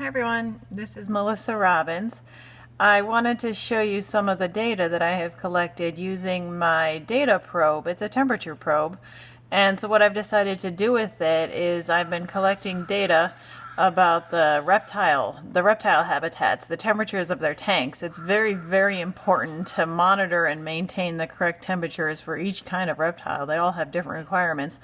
Hi everyone, this is Melissa Robbins. I wanted to show you some of the data that I have collected using my data probe. It's a temperature probe, and so what I've decided to do with it is I've been collecting data about the reptile habitats, the temperatures of their tanks. It's very, very important to monitor and maintain the correct temperatures for each kind of reptile. They all have different requirements.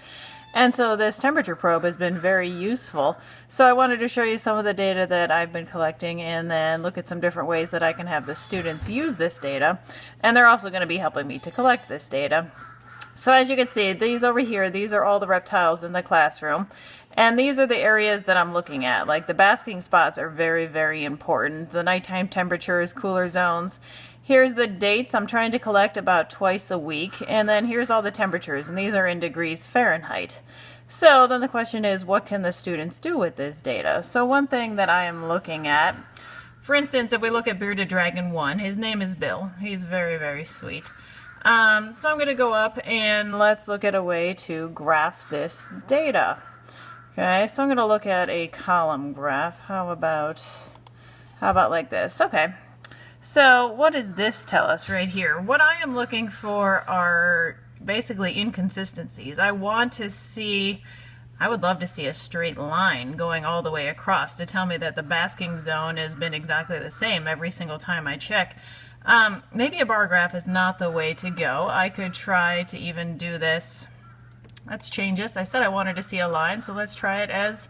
And so this temperature probe has been very useful. So I wanted to show you some of the data that I've been collecting and then look at some different ways that I can have the students use this data. And they're also going to be helping me to collect this data. So as you can see, these over here, these are all the reptiles in the classroom. And these are the areas that I'm looking at. Like the basking spots are very, very important. The nighttime temperatures, cooler zones. Here's the dates. I'm trying to collect about twice a week. And then here's all the temperatures, and these are in degrees Fahrenheit. So then the question is, what can the students do with this data? So one thing that I am looking at, for instance, if we look at Bearded Dragon 1, his name is Bill. He's very, very sweet. So I'm going to go up and let's look at a way to graph this data. Okay, so I'm going to look at a column graph. How about like this? Okay. So what does this tell us right here? What I am looking for are basically inconsistencies. I would love to see a straight line going all the way across to tell me that the basking zone has been exactly the same every single time I check. Maybe a bar graph is not the way to go. I could try to even do this. Let's change this. I said I wanted to see a line, so let's try it as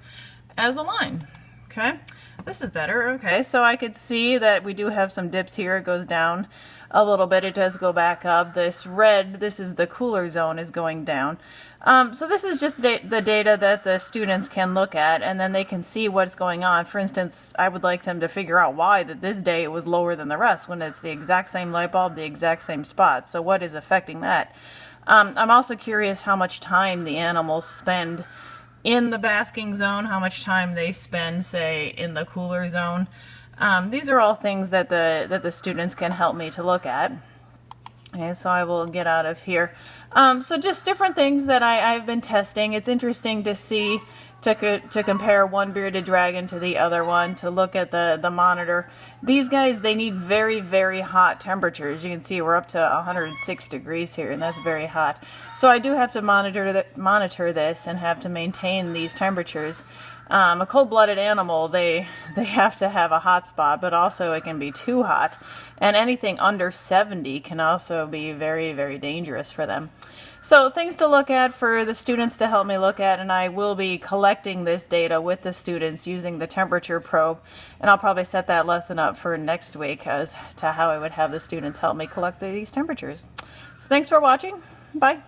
a line. Okay, this is better. Okay, so I could see that we do have some dips here. It goes down a little bit. It does go back up. This red, this is the cooler zone, is going down. So this is just the data that the students can look at, and then they can see what's going on. For instance, I would like them to figure out why that this day it was lower than the rest when it's the exact same light bulb, the exact same spot. So what is affecting that? I'm also curious how much time the animals spend in the basking zone, how much time they spend, say, in the cooler zone. These are all things that the students can help me to look at. Okay, so I will get out of here. So just different things that I've been testing. It's interesting to see, to compare one bearded dragon to the other one, to look at the monitor. These guys, they need very, very hot temperatures. You can see we're up to 106 degrees here, and that's very hot. So I do have to monitor this and have to maintain these temperatures. A cold-blooded animal, they have to have a hot spot, but also it can be too hot. And anything under 70 can also be very, very dangerous for them. So things to look at for the students to help me look at, and I will be collecting this data with the students using the temperature probe, and I'll probably set that lesson up for next week as to how I would have the students help me collect these temperatures. So thanks for watching. Bye.